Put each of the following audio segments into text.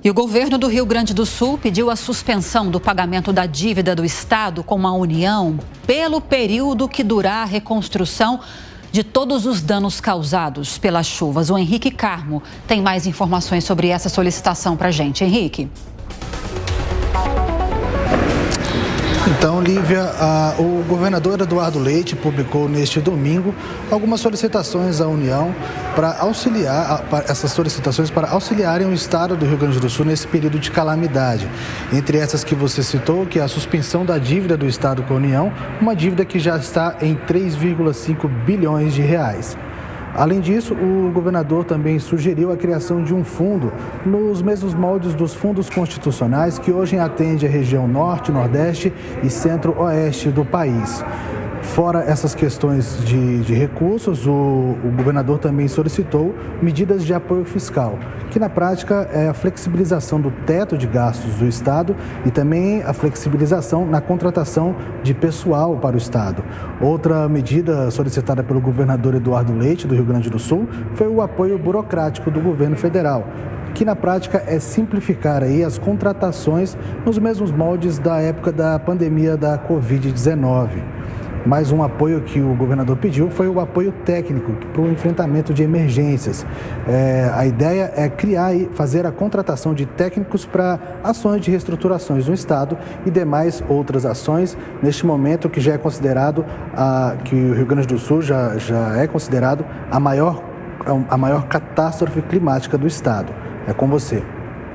E o governo do Rio Grande do Sul pediu a suspensão do pagamento da dívida do Estado com a União pelo período que durar a reconstrução de todos os danos causados pelas chuvas. O Henrique Carmo tem mais informações sobre essa solicitação para a gente. Henrique. Então, Lívia, o governador Eduardo Leite publicou neste domingo algumas solicitações à União para auxiliar, essas solicitações para auxiliarem o Estado do Rio Grande do Sul nesse período de calamidade. Entre essas que você citou, que é a suspensão da dívida do Estado com a União, uma dívida que já está em 3,5 bilhões de reais. Além disso, o governador também sugeriu a criação de um fundo nos mesmos moldes dos fundos constitucionais que hoje atende a região norte, nordeste e centro-oeste do país. Fora essas questões de recursos, o governador também solicitou medidas de apoio fiscal, que na prática é a flexibilização do teto de gastos do Estado e também a flexibilização na contratação de pessoal para o Estado. Outra medida solicitada pelo governador Eduardo Leite, do Rio Grande do Sul, foi o apoio burocrático do governo federal, que na prática é simplificar aí as contratações nos mesmos moldes da época da pandemia da Covid-19. Mais um apoio que o governador pediu foi o apoio técnico para o enfrentamento de emergências. A ideia é criar e fazer a contratação de técnicos para ações de reestruturações no Estado e demais outras ações, neste momento que já é considerado, que o Rio Grande do Sul já é considerado a maior catástrofe climática do Estado. É com você.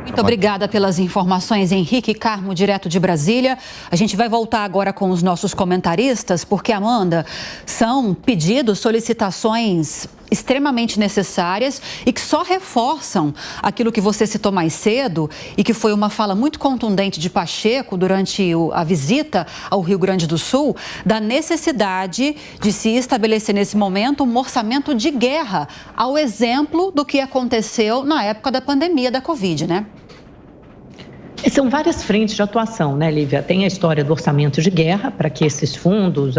Muito obrigada pelas informações, Henrique Carmo, direto de Brasília. A gente vai voltar agora com os nossos comentaristas, porque, Amanda, são pedidos, solicitações extremamente necessárias e que só reforçam aquilo que você citou mais cedo e que foi uma fala muito contundente de Pacheco durante a visita ao Rio Grande do Sul, da necessidade de se estabelecer nesse momento um orçamento de guerra, ao exemplo do que aconteceu na época da pandemia da Covid, né? São várias frentes de atuação, né, Lívia? Tem a história do orçamento de guerra, para que esses fundos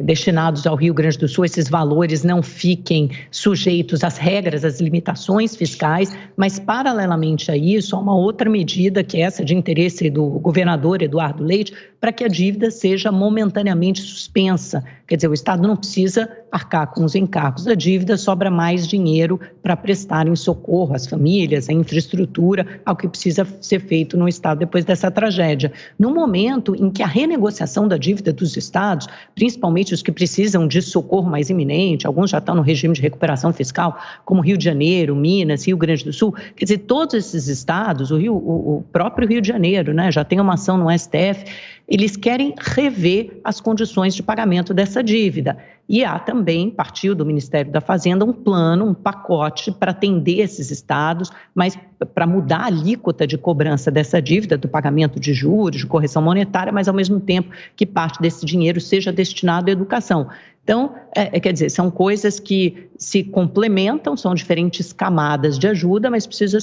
destinados ao Rio Grande do Sul, esses valores não fiquem sujeitos às regras, às limitações fiscais, mas, paralelamente a isso, há uma outra medida, que é essa de interesse do governador Eduardo Leite, para que a dívida seja momentaneamente suspensa. Quer dizer, o Estado não precisa arcar com os encargos da dívida, sobra mais dinheiro para prestar em socorro às famílias, à infraestrutura, ao que precisa ser feito no Estado depois dessa tragédia. No momento em que a renegociação da dívida dos Estados, principalmente os que precisam de socorro mais iminente, alguns já estão no regime de recuperação fiscal, como Rio de Janeiro, Minas, Rio Grande do Sul, quer dizer, todos esses estados, o próprio Rio de Janeiro, né, já tem uma ação no STF, eles querem rever as condições de pagamento dessa dívida. E há também, partiu do Ministério da Fazenda, um plano, um pacote para atender esses estados, mas para mudar a alíquota de cobrança dessa dívida, do pagamento de juros, de correção monetária, mas ao mesmo tempo que parte desse dinheiro seja destinado à educação. Então, quer dizer, são coisas que se complementam, são diferentes camadas de ajuda, mas precisa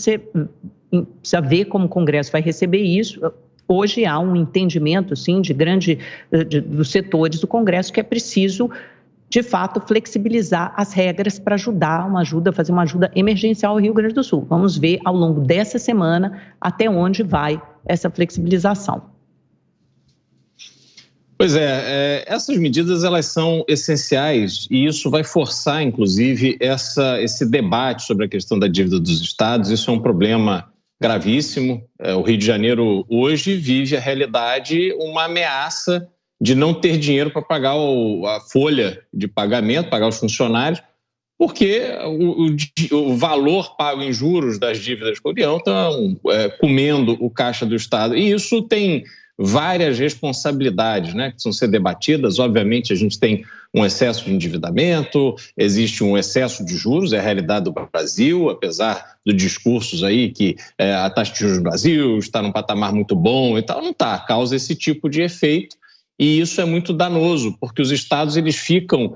ver como o Congresso vai receber isso. Hoje há um entendimento, sim, dos setores do Congresso que é preciso, de fato, flexibilizar as regras para fazer uma ajuda emergencial ao Rio Grande do Sul. Vamos ver ao longo dessa semana até onde vai essa flexibilização. Pois essas medidas elas são essenciais e isso vai forçar, inclusive, esse debate sobre a questão da dívida dos estados. Isso é um problema gravíssimo. O Rio de Janeiro hoje vive a realidade, uma ameaça de não ter dinheiro para pagar a folha de pagamento, pagar os funcionários, porque o valor pago em juros das dívidas com a União estão comendo o caixa do Estado. E isso tem várias responsabilidades, né, que precisam ser debatidas. Obviamente, a gente tem um excesso de endividamento, existe um excesso de juros, é a realidade do Brasil, apesar dos discursos aí que a taxa de juros do Brasil está num patamar muito bom e tal, não está, causa esse tipo de efeito. E isso é muito danoso, porque os estados eles ficam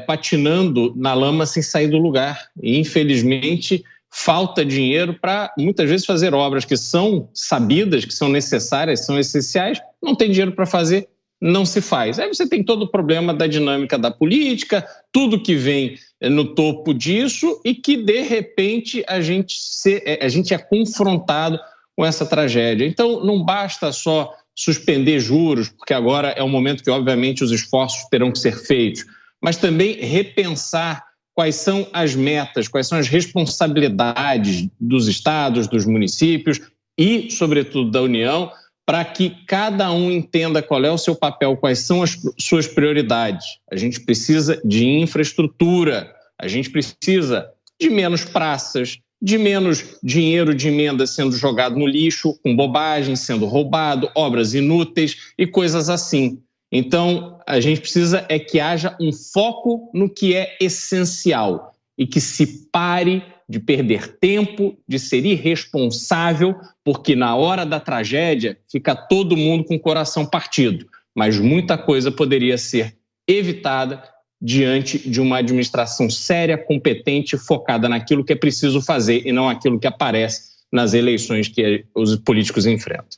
patinando na lama sem sair do lugar. E, infelizmente, falta dinheiro para, muitas vezes, fazer obras que são sabidas, que são necessárias, são essenciais, não tem dinheiro para fazer, não se faz. Aí você tem todo o problema da dinâmica da política, tudo que vem no topo disso e que, de repente, a gente é confrontado com essa tragédia. Então, não basta só suspender juros, porque agora é o momento que, obviamente, os esforços terão que ser feitos, mas também repensar quais são as metas, quais são as responsabilidades dos estados, dos municípios e, sobretudo, da União, para que cada um entenda qual é o seu papel, quais são as suas prioridades. A gente precisa de infraestrutura, a gente precisa de menos praças, de menos dinheiro de emenda sendo jogado no lixo, com bobagem, sendo roubado, obras inúteis e coisas assim. Então, a gente precisa que haja um foco no que é essencial e que se pare de perder tempo, de ser irresponsável, porque na hora da tragédia fica todo mundo com o coração partido. Mas muita coisa poderia ser evitada diante de uma administração séria, competente, focada naquilo que é preciso fazer e não aquilo que aparece nas eleições que os políticos enfrentam.